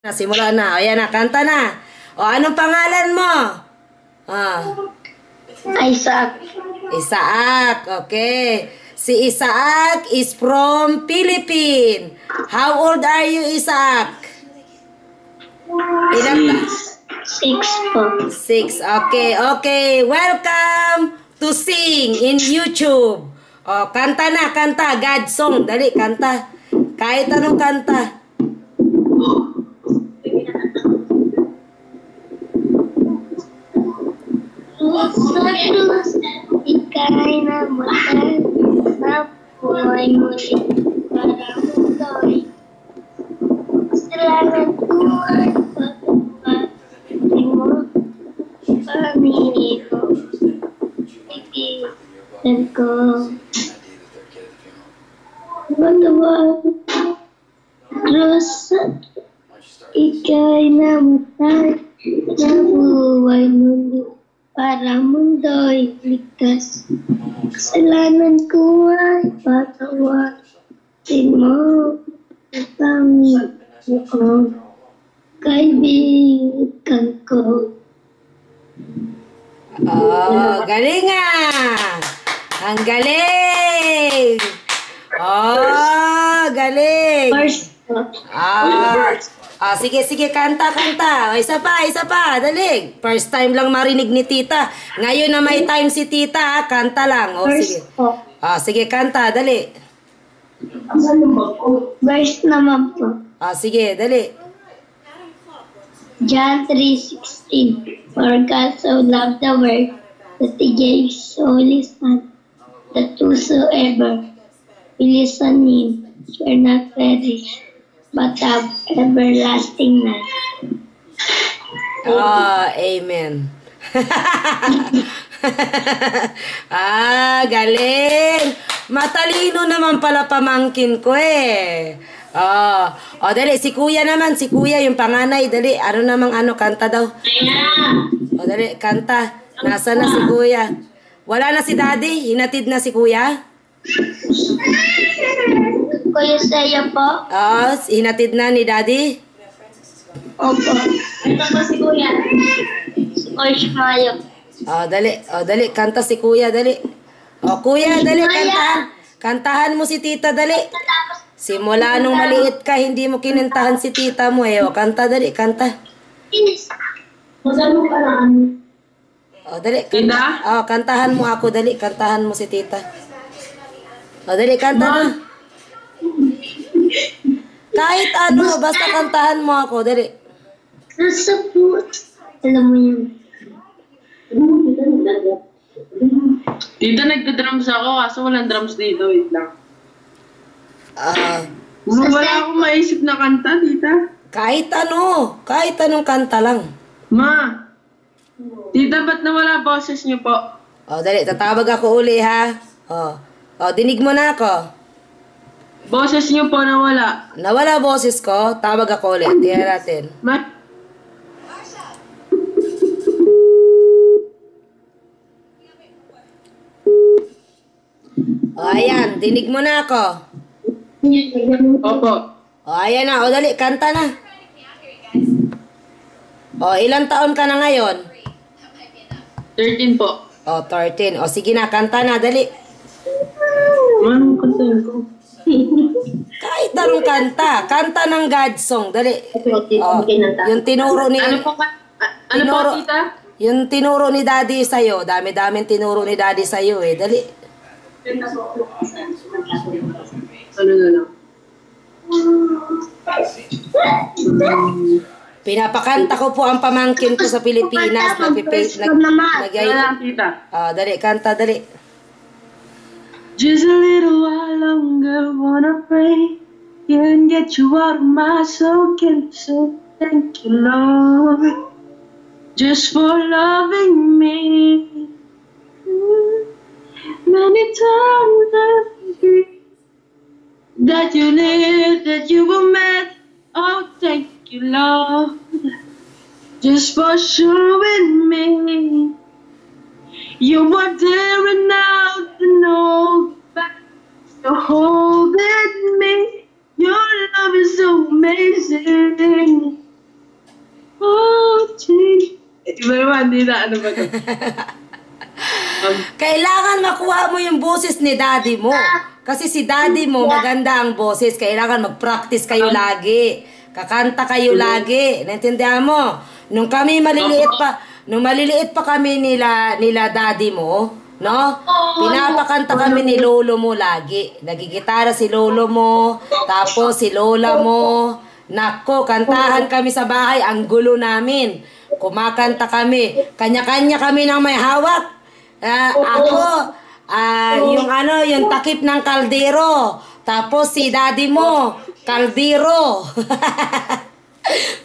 Simula na. Ayan na, kanta na. O, anong pangalan mo? Isaac. Isaac. Okay. Si Isaac is from Philippines. How old are you, Isaac? Ilang? 6 po. 6. Okay, okay. Welcome to sing in YouTube. O, kanta na, kanta. God song. Dali, kanta. Kahit anong kanta. Sa krus, ika'y namatay, nabuhay muli para mutoy. Kasalanan ko ay pagpapati mo, pamilyo, ikitan ko. Matawag, krus, ika'y namatay, nabuhay muli para mundo'y ligtas. Kasalanan ko ay patawarin mo. Pamilya ko, kaibigan ko. Oh, galing ah! Ang galing! Oh, galing! First, sige, sige, kanta, kanta. O, isa pa, dali. First time lang marinig ni tita. Ngayon na may time si tita, kanta lang. O, sige. Sige, kanta, dali. Verse naman po. Sige, dali. John 3:16. For God so loved the world that he gave his only Son, that whosoever believes on him shall not perish, but have everlasting life. Amen. Galing. Matalino naman pala pamangkin ko eh. Dali, si kuya naman, si kuya yung panganay, dali, kanta daw. Dali, kanta. Nasa na si kuya? Wala na si daddy? Hinatid na si kuya? Kuya Saya po? Hinatid na ni daddy? Opo. Ito po si kuya. Si Kuya Shimayo. Dali, kanta si kuya, dali. Kuya, dali, kantahan. Kantahan mo si tita, dali. Simula nung maliit ka, hindi mo kinantahan si tita mo eh. Kanta, dali, kanta. Dali, kanta. Kantahan mo ako, dali. Kantahan mo si tita. Dali, kanta na. Kahit ano, basta kantahan mo ako, dali. Nasa po. Alam mo yun. Tita, nagda-drums ako, kaso walang drums dito. Wait lang. Wala akong maisip na kanta, tita. Kahit anong kanta lang. Ma, tita, ba't nawala boses niyo po? Dali, tatawag ako uli ha. Dinig mo na ako. Boses niyo po nawala. Nawala boses ko, tawag ako uli. Tingnan natin. Ayan, dinig mo na ako. Opo. Ayan na, dali, kanta na. Ilang taon ka na ngayon? 13 po. 13. Sige na, kanta na, dali. Anong kanta ko? Kahit anong kanta. Kanta ng God song, dali. Yung tinuro ni... Ano po, tita? Yung tinuro ni daddy sa'yo. Dami-daming tinuro ni daddy sa'yo eh. Dali. Ano na lang? Pinapakanta ko po ang pamangkin ko sa Pilipinas. Tita. Dali, kanta, dali. Just a little while longer, wanna pray. Can't get you out of my soul, can't say thank you, Lord. Just for loving me. Many times I think that you lived, that you were mad. Oh, thank you, Lord, just for showing me you were there and now to know back to holding me. Your love is so amazing. hindi na. Ano ba ito? Kailangan makuha mo yung boses ni daddy mo. Kasi si daddy mo, maganda ang boses. Kailangan mag-practice kayo lagi. Kakanta kayo lagi. Naintindihan mo? Nung maliliit pa kami nila daddy mo, no? Pinapakanta kami ni lolo mo lagi. Nagigitara si lolo mo, tapos si lola mo. Nako, kantahan kami sa bahay. Ang gulo namin. Kumakanta kami. Kanya-kanya kami ng may hawak. Yung takip ng kaldero. Tapos si daddy mo, kaldero.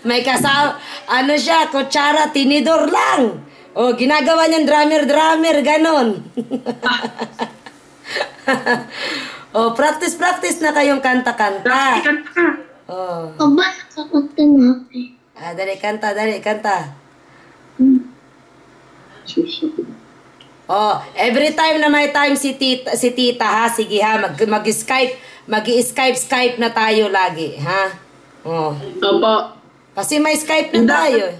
May kasama, siya, kutsara, tinidor lang. O, ginagawa niyang drummer, ganon. O, practice na kayong kanta-kanta. O. Aba, nakakanta na ako. Dali, kanta. Oh, every time na may time si tita ha, sige ha, mag-Skype na tayo lagi, ha? Oh. Opo. Kasi may Skype na tayo.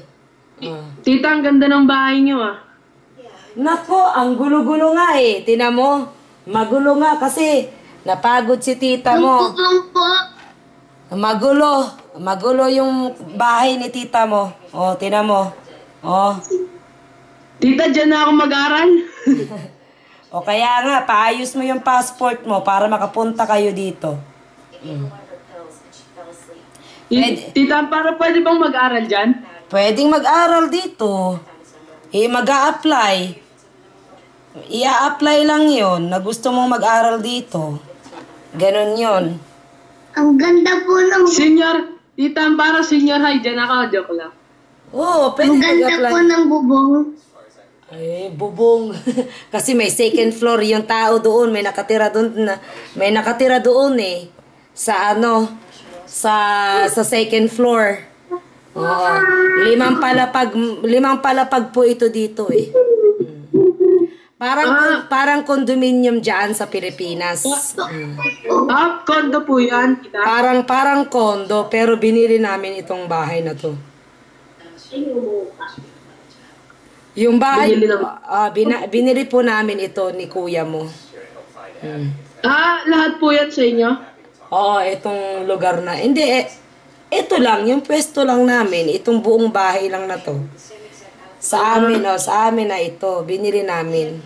Oh. Tita, ang ganda ng bahay niyo ah. Nako, ang gulo-gulo nga eh. Tina mo, magulo nga kasi napagod si tita mo. Magulo yung bahay ni tita mo. Oh, tina mo. Oh. Tita, dyan na ako mag-aral. O kaya nga, paayos mo yung passport mo para makapunta kayo dito. Tita, para pwede bang mag-aral dyan? Pwedeng mag-aral dito. Mag-a-apply. I-a-apply lang yon na gusto mong mag-aral dito. Ganon yon. Ang ganda po ng... Senior, tita, para senior high dyan ako. Joke lang. Oo, pwede Ang ganda mag-apply. po ng bubong. Ay, bubong. Kasi may second floor yung tao doon. May nakatira doon eh. Sa sa second floor. Oo. Limang palapag po ito dito eh. Parang condominium dyan sa Pilipinas. Condo po yan, tita. Parang condo, pero binili namin itong bahay na to. Yung bahay, binili po namin ito ni kuya mo. Lahat po yan sa inyo? Oo, itong lugar na. Hindi, ito lang, yung pwesto lang namin. Itong buong bahay lang na to. Sa amin na ito. Binili namin.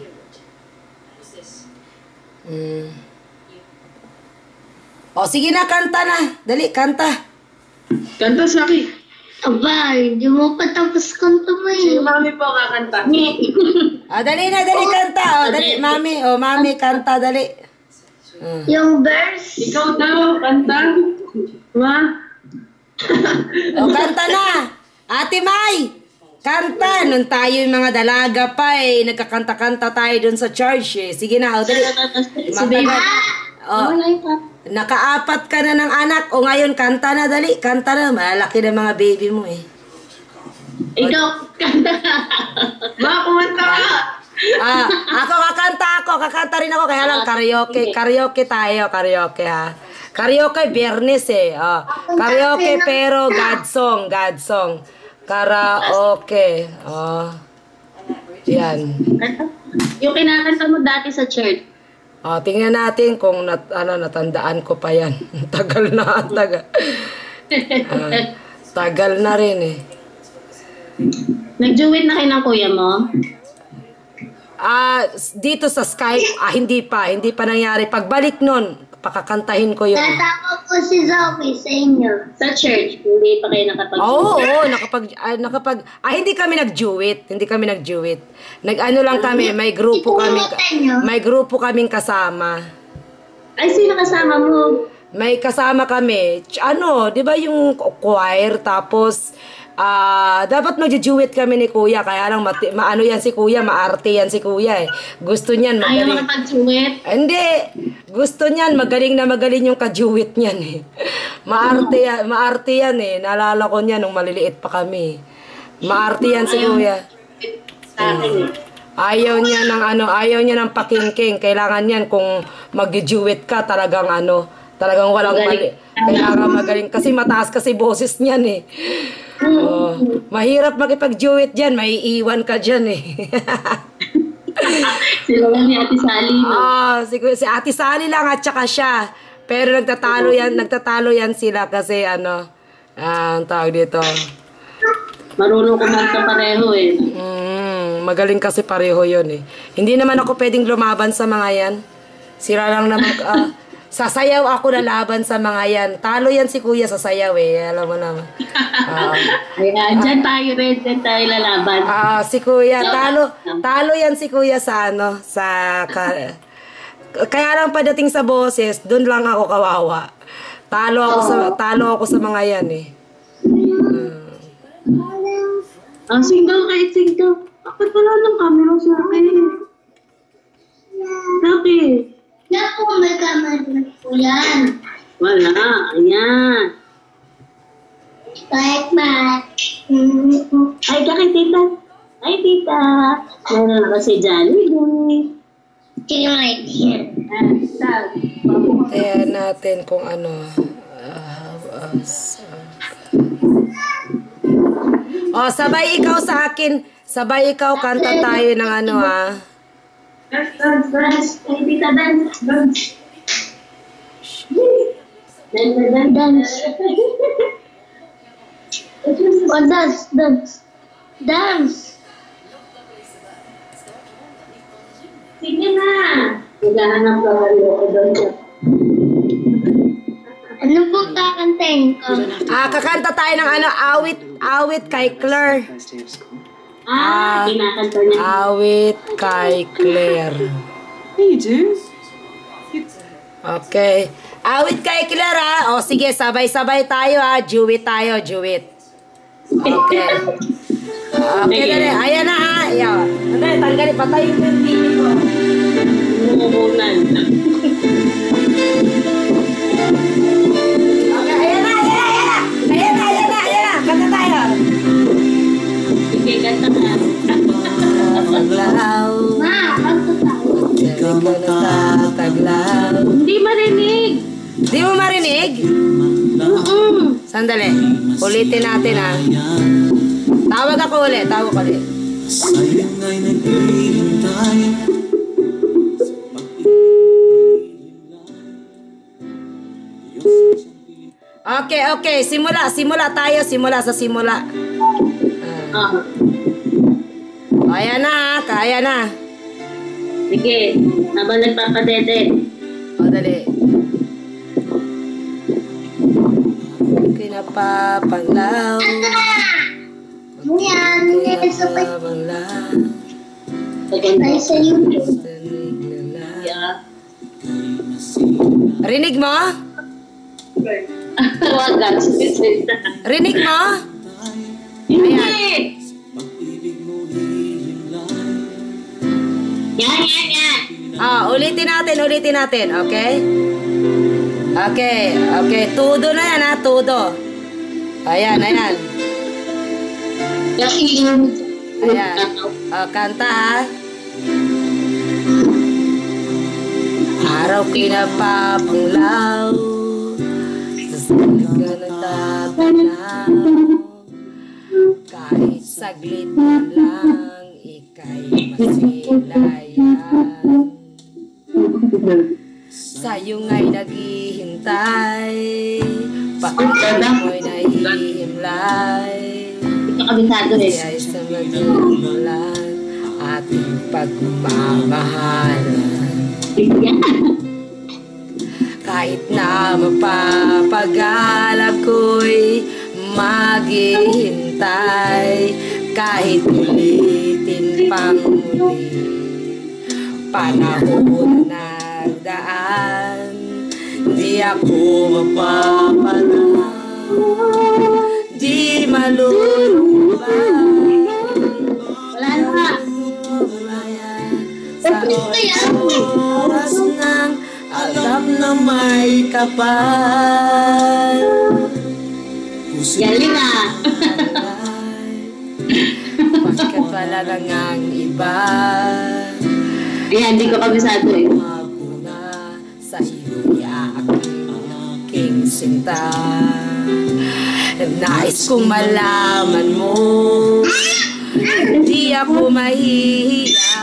O, sige na, kanta na. Dali, kanta. Kanta sa akin. Aba, hindi mo pa tapos kanta mo Si eh. mami po kakanta. Dali na, dali, kanta. O, dali, mami. O, mami, kanta, dali. Yung verse. Ikaw daw, kanta. Ma? O, kanta na. Ate May, kanta. Nung tayo yung mga dalaga pa eh. Nagkakanta-kanta tayo dun sa church eh. Sige na, o, dali. Matagal. O, naka-4 ka na ng anak. O, ngayon, kanta na, dali. Kanta na. Malaki na mga baby mo eh. Ikaw, kanta. Ma, kumanta ka. Kakanta rin ako, kaya lang karaoke tayo, karaoke ha. Karaoke, Biyernes eh. Karaoke pero God song. Karaoke. Yan. Yung kinakanta mo dati sa church. Tingnan natin kung natandaan ko pa yan. Tagal na. Tagal na rin eh. Nag-duet na kayo ng kuya mo? Dito sa Skype, hindi pa nangyari. Pagbalik nun, pakakantahin ko yun. Tatama po si Zoe sa inyo. Sa church, hindi pa kayo nakapag hindi kami nag-duet. Nag-ano lang kami, may grupo kaming kasama. Ay, sino kasama mo? May kasama kami. Di ba yung choir, tapos dapat mag-duet kami ni kuya, kaya lang maano yan si kuya, maarte yan si kuya eh. Gusto niyan magaling. Ayaw makapag-duet? Hindi. Gusto niyan magaling yung ka-duet niyan eh. Maarte yan eh. Naalala ko niyan nung maliliit pa kami. Maarte yan si kuya. Ayaw niya ng pakingking. Kailangan niyan kung mag-duet ka talagang Talagang walang mali. Magaling. Kailangan magaling. Kasi mataas kasi boses niyan eh. Oh, mahirap makipag-duet dyan. May iwan ka dyan eh. Sila lang ni Ate Sally, no? Siguro si Ate Sally lang at saka siya. Pero nagtatalo yan sila kasi ang tawag dito. Marunong kumanta pareho eh. Magaling kasi pareho yun eh. Hindi naman ako pwedeng lumaban sa mga yan. Sira lang naman, sasayaw ako na laban sa mga yan. Talo yan si Kuya sa sayaw eh. Alam mo naman. Ayan, dyan tayo lalaban. Si Kuya, talo yan si Kuya sa kaya lang pagdating sa boses, doon lang ako kawawa. Talo ako sa mga yan eh. Single kahit single. Bakit wala ng camera sa akin? Bakit? Naku, may kamera po yan. Wala, ayan. Kahit ma. Ay, kay tita. Ay, tita. Meron na kasi Jollibee. Kaya yan. Ayan natin kung ano. Sabay ikaw sa akin. Sabay ikaw, kanta tayo ng Dance. Ay, tita, dance. Dance. Dance. Sige na. Naghahanap ka kayo ko doon. Ano po kakantayin ko? Kakanta tayo ng awit kay Claire. Kinakanta niya. Awit kay Claire. Hey, you do? Okay. Awit kay Claire O sige, sabay-sabay tayo Duet tayo, duet. Okay. Okay, dali. Ayan na Ayan. Tanggalin, patayin ko yung TV ko. Umuunan. Okay, ayan na. Kanta tayo. Sige, kanta ka. Taglaw. Ma, kanto tayo. Taglaw. Hindi marinig. Di mo marinig? Sandali. Ulitin natin Tawag ako ulit. Sayang ay naghihintay. Okay. Simula tayo. Simula sa simula. Kaya na. Sige, habang nagpapadede. Dali. Kinapapanglaw. Yan, Kinapapanglaw. ay sa YouTube. Rinig mo? Tawagan. Rinig mo? Hindi. Yan. Ulitin natin. Okay? Okay. Tudo na yan tudo. Ayan. Ayan. Kanta Araw kinapapanglaw, sasali ka nagtatanaw, kahit saglit na lang, ika'y masilayan. Sa'yo nga'y naghihintay, pakita mo'y nahihimlay. Kabisado Kaya sa maglulan, ating pagmamahalan. Kahit na mapapagal ako'y maghihintay, kahit ulitin pang muli, panahon na nagdaan, di ako mapapanaw, di malulubay. Wala na. Sa oras ng alam na may kapal. Galing Bakit wala lang ang iba? Ayan, hindi ko kabisado Maguna sa iyo aking sinta. Nais kong malaman mo, hindi ako mahihiya.